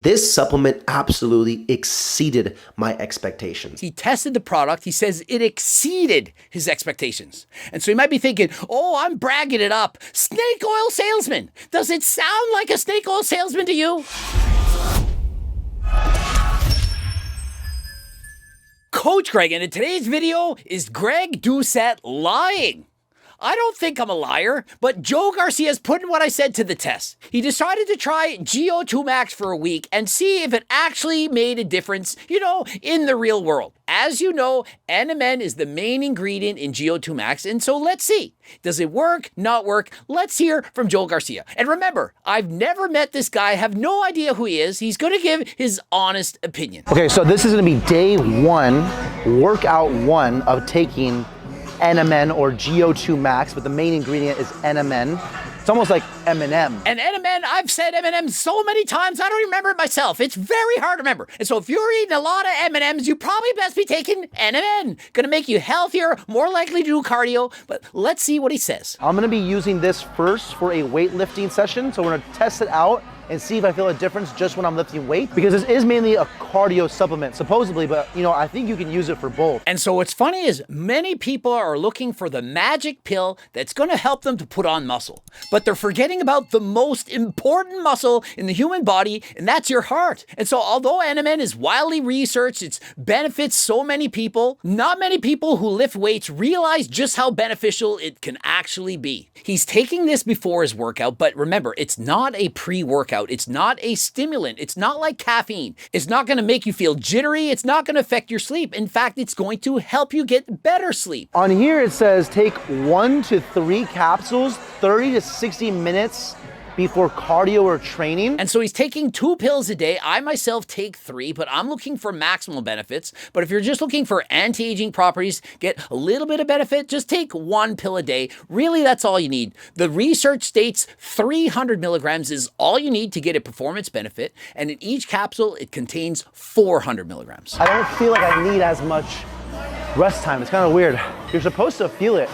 This supplement absolutely exceeded my expectations. He tested the product. He says it exceeded his expectations. And so you might be thinking, oh, I'm bragging it up. Snake oil salesman. Does it sound like a snake oil salesman to you? Coach Greg, and in today's video, is Greg Doucette lying? I don't think I'm a liar, but Joe Garcia's putting what I said to the test. He decided to try GO2 Max for a week and see if it actually made a difference, in the real world. As you know, NMN is the main ingredient in GO2 Max, and so let's see. Does it work, not work? Let's hear from Joe Garcia. And remember, I've never met this guy, have no idea who he is. He's going to give his honest opinion. Okay, so this is going to be day one, workout one of taking NMN or GO2 Max, but the main ingredient is NMN. It's almost like M&M. And NMN, I've said M&M so many times, I don't remember it myself. It's very hard to remember. And so if you're eating a lot of M&Ms, you probably best be taking NMN. Gonna make you healthier, more likely to do cardio, but let's see what he says. I'm gonna be using this first for a weightlifting session, so we're gonna test it out and see if I feel a difference just when I'm lifting weight, because this is mainly a cardio supplement, supposedly, but I think you can use it for both. And so what's funny is many people are looking for the magic pill that's gonna help them to put on muscle, but they're forgetting about the most important muscle in the human body, and that's your heart. And so although NMN is widely researched, it benefits so many people, not many people who lift weights realize just how beneficial it can actually be. He's taking this before his workout, but remember, it's not a pre-workout. It's not a stimulant. It's not like caffeine. It's not going to make you feel jittery. It's not going to affect your sleep. In fact, it's going to help you get better sleep. On here it says take 1 to 3 capsules, 30 to 60 minutes before cardio or training. And so he's taking 2 pills a day. I myself take 3, but I'm looking for maximal benefits. But if you're just looking for anti-aging properties, get a little bit of benefit, just take 1 pill a day. Really, that's all you need. The research states 300 milligrams is all you need to get a performance benefit. And in each capsule, it contains 400 milligrams. I don't feel like I need as much rest time. It's kind of weird. You're supposed to feel it,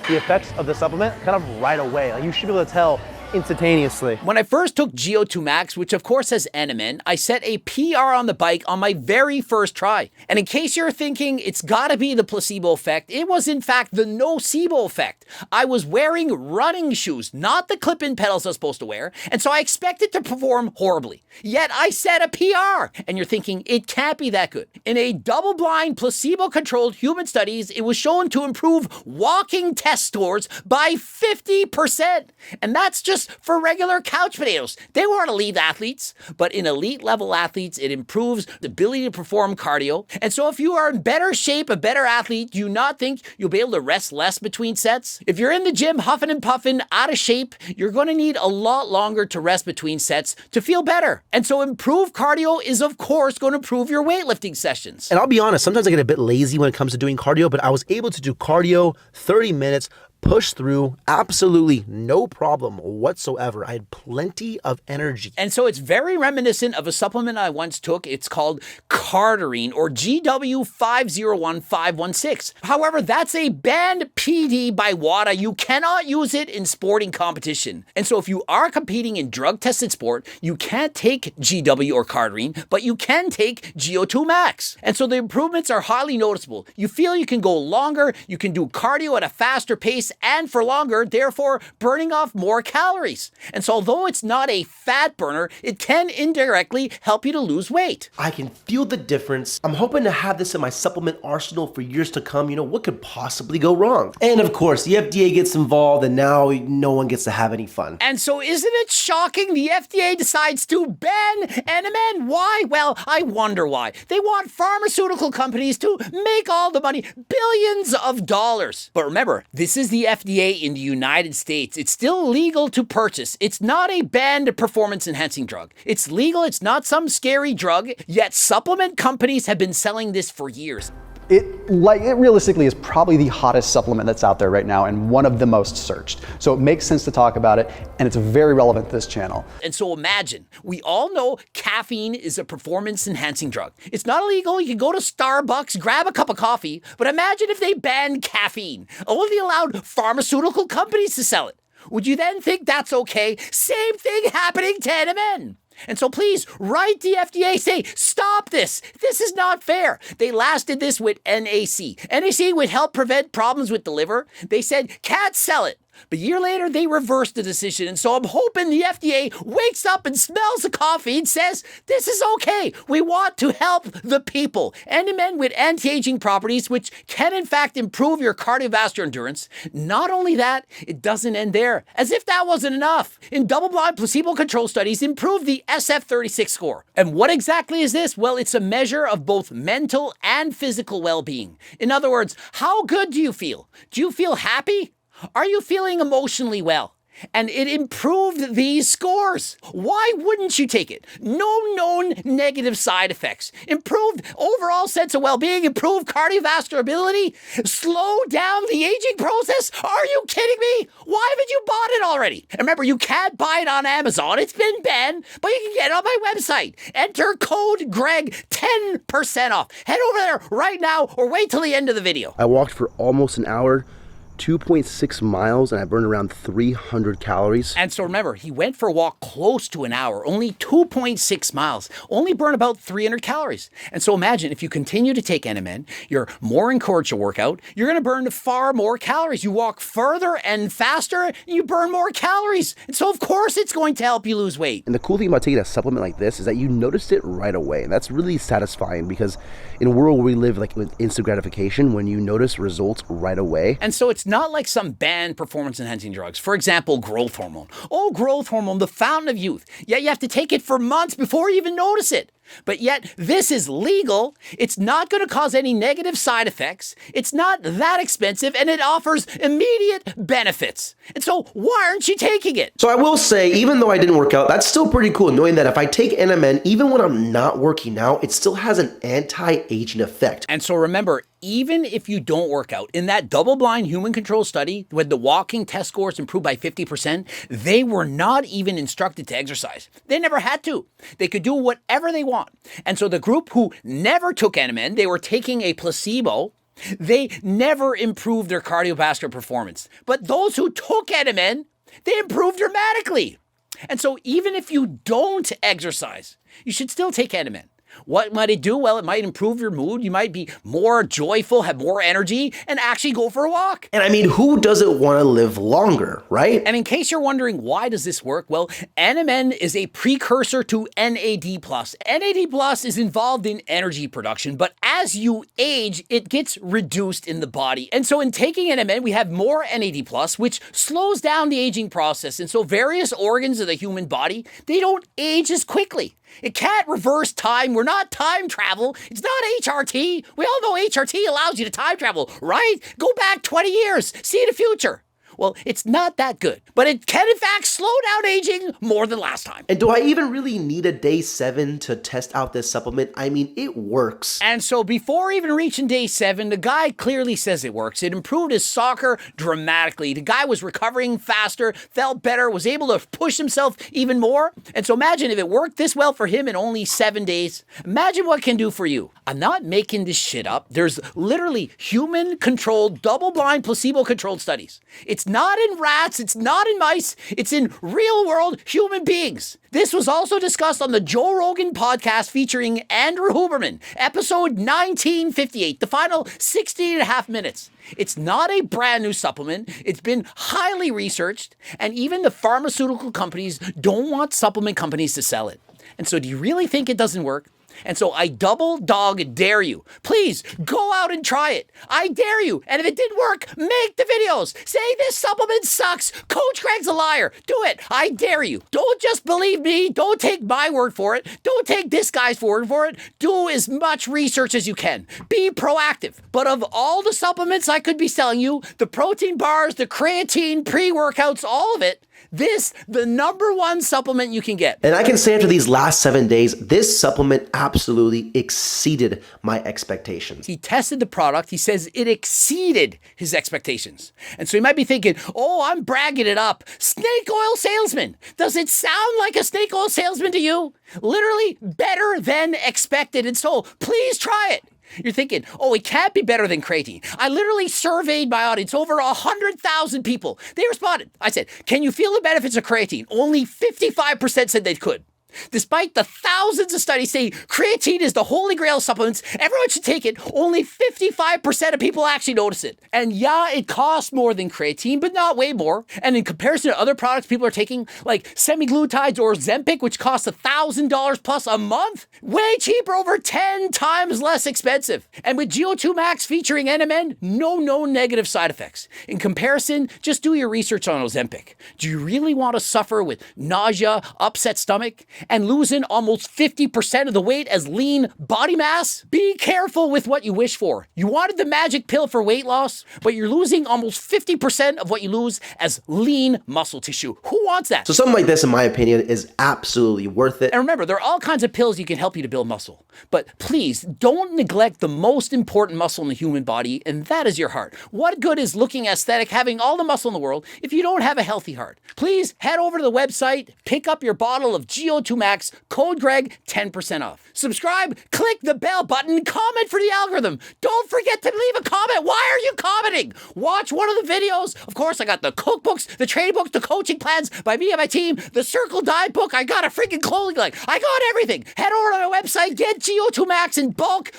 the effects of the supplement, kind of right away. Like you should be able to tell instantaneously. When I first took GO2 Max, which of course has NMN, I set a PR on the bike on my very first try. And in case you're thinking it's gotta be the placebo effect, it was in fact the nocebo effect. I was wearing running shoes, not the clip-in pedals I was supposed to wear, and so I expected to perform horribly. Yet I set a PR, and you're thinking it can't be that good. In a double-blind, placebo-controlled human studies, it was shown to improve walking test scores by 50%. And that's just for regular couch potatoes. They weren't elite athletes, but in elite level athletes, it improves the ability to perform cardio. And so if you are in better shape, a better athlete, do you not think you'll be able to rest less between sets? If you're in the gym huffing and puffing, out of shape, you're going to need a lot longer to rest between sets to feel better. And so improved cardio is of course going to improve your weightlifting sessions. And I'll be honest, sometimes I get a bit lazy when it comes to doing cardio, but I was able to do cardio 30 minutes, push through, absolutely no problem whatsoever. I had plenty of energy. And so it's very reminiscent of a supplement I once took. It's called Cardarine, or GW501516. However, that's a banned PD by WADA. You cannot use it in sporting competition. And so if you are competing in drug-tested sport, you can't take GW or Cardarine, but you can take GO2 Max. And so the improvements are highly noticeable. You feel you can go longer, you can do cardio at a faster pace and for longer, therefore burning off more calories. And so although it's not a fat burner, it can indirectly help you to lose weight. I can feel the difference. I'm hoping to have this in my supplement arsenal for years to come. What could possibly go wrong? And of course, the FDA gets involved and now no one gets to have any fun. And so isn't it shocking the FDA decides to ban NMN? Why? Well, I wonder why. They want pharmaceutical companies to make all the money, billions of dollars. But remember, this is the FDA in the United States. It's still legal to purchase. It's not a banned performance-enhancing drug. It's legal. It's not some scary drug, yet supplement companies have been selling this for years. It realistically is probably the hottest supplement that's out there right now and one of the most searched. So it makes sense to talk about it, and it's very relevant to this channel. And so imagine, we all know caffeine is a performance-enhancing drug. It's not illegal. You can go to Starbucks, grab a cup of coffee, but imagine if they banned caffeine, only allowed pharmaceutical companies to sell it. Would you then think that's okay? Same thing happening to NMN. And so please write the FDA, say, stop this. This is not fair. They last did this with NAC. NAC would help prevent problems with the liver. They said, can't sell it. But a year later, they reversed the decision. And so I'm hoping the FDA wakes up and smells the coffee and says, this is okay. We want to help the people. NMN with anti-aging properties, which can in fact improve your cardiovascular endurance. Not only that, it doesn't end there. As if that wasn't enough. In double-blind placebo-controlled studies, improved the SF-36 score. And what exactly is this? Well, it's a measure of both mental and physical well-being. In other words, how good do you feel? Do you feel happy? Are you feeling emotionally well? And it improved these scores. Why wouldn't you take it? No known negative side effects. Improved overall sense of well-being, improved cardiovascular ability, slow down the aging process. Are you kidding me? Why haven't you bought it already? And remember, you can't buy it on Amazon. It's been banned, but you can get it on my website. Enter code GREG, 10% off. Head over there right now or wait till the end of the video. I walked for almost an hour, 2.6 miles, and I burned around 300 calories. And so remember, he went for a walk close to an hour, only 2.6 miles, only burned about 300 calories. And so imagine if you continue to take NMN, you're more encouraged to work out, you're going to burn far more calories. You walk further and faster, you burn more calories. And so of course it's going to help you lose weight. And the cool thing about taking a supplement like this is that you noticed it right away. And that's really satisfying because in a world where we live like with instant gratification, when you notice results right away. And so it's not like some banned performance-enhancing drugs. For example, growth hormone. Oh, growth hormone, the fountain of youth. Yet you have to take it for months before you even notice it. But yet, this is legal. It's not going to cause any negative side effects. It's not that expensive, and it offers immediate benefits. And so, why aren't you taking it? So I will say, even though I didn't work out, that's still pretty cool knowing that if I take NMN, even when I'm not working out, it still has an anti-aging effect. And so remember, even if you don't work out, in that double-blind human control study, when the walking test scores improved by 50%, they were not even instructed to exercise. They never had to. They could do whatever they want. And so the group who never took NMN, they were taking a placebo, they never improved their cardiovascular performance. But those who took NMN, they improved dramatically. And so even if you don't exercise, you should still take NMN. What might it do? Well, it might improve your mood. You might be more joyful, have more energy, and actually go for a walk. And I mean, who doesn't want to live longer, right? And in case you're wondering, why does this work? Well, NMN is a precursor to NAD+. NAD+ is involved in energy production, but as you age, it gets reduced in the body. And so in taking NMN, we have more NAD+, which slows down the aging process. And so various organs of the human body, they don't age as quickly. It can't reverse time. We're not time travel. It's not HRT. We all know HRT allows you to time travel, right? Go back 20 years, see the future. Well, it's not that good, but it can in fact slow down aging more than last time. And do I even really need a day 7 to test out this supplement? I mean, it works. And so before even reaching day 7, the guy clearly says it works. It improved his soccer dramatically. The guy was recovering faster, felt better, was able to push himself even more. And so imagine if it worked this well for him in only 7 days. Imagine what it can do for you. I'm not making this shit up. There's literally human-controlled, double-blind, placebo-controlled studies. It's not in rats, it's not in mice, it's in real-world human beings. This was also discussed on the Joe Rogan podcast featuring Andrew Huberman, episode 1958, the final 16 and a half minutes. It's not a brand new supplement. It's been highly researched, and even the pharmaceutical companies don't want supplement companies to sell it. And so do you really think it doesn't work? And so I double dog dare you. Please go out and try it. I dare you. And if it didn't work, make the videos. Say this supplement sucks. Coach Greg's a liar. Do it. I dare you. Don't just believe me. Don't take my word for it. Don't take this guy's word for it. Do as much research as you can. Be proactive. But of all the supplements I could be selling you, the protein bars, the creatine, pre-workouts, all of it, this, the #1 supplement you can get. And I can say after these last 7 days, this supplement absolutely exceeded my expectations. He tested the product. He says it exceeded his expectations. And so you might be thinking, oh, I'm bragging it up. Snake oil salesman. Does it sound like a snake oil salesman to you? Literally better than expected. And so please try it. You're thinking, oh, it can't be better than creatine. I literally surveyed my audience, over 100,000 people. They responded. I said, can you feel the benefits of creatine? Only 55% said they could. Despite the thousands of studies saying creatine is the holy grail of supplements, everyone should take it, only 55% of people actually notice it. And yeah, it costs more than creatine, but not way more. And in comparison to other products people are taking, like semaglutides or Ozempic, which costs $1,000 plus a month, way cheaper, over 10 times less expensive. And with GO2 Max featuring NMN, no known negative side effects. In comparison, just do your research on Ozempic. Do you really want to suffer with nausea, upset stomach, and losing almost 50% of the weight as lean body mass? Be careful with what you wish for. You wanted the magic pill for weight loss, but you're losing almost 50% of what you lose as lean muscle tissue. Who wants that? So something like this, in my opinion, is absolutely worth it. And remember, there are all kinds of pills you can help you to build muscle. But please, don't neglect the most important muscle in the human body, and that is your heart. What good is looking aesthetic, having all the muscle in the world, if you don't have a healthy heart? Please head over to the website, pick up your bottle of GO2 Max, code Greg, 10% off. Subscribe, click the bell button, comment for the algorithm. Don't forget to leave a comment. Why are you commenting? Watch one of the videos. Of course, I got the cookbooks, the training books, the coaching plans by me and my team, the Circle Diet book. I got a freaking clothing line. I got everything. Head over to my website, get GO2 Max in bulk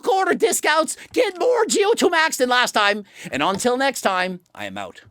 order discounts, get more GO2 Max than last time. And until next time, I am out.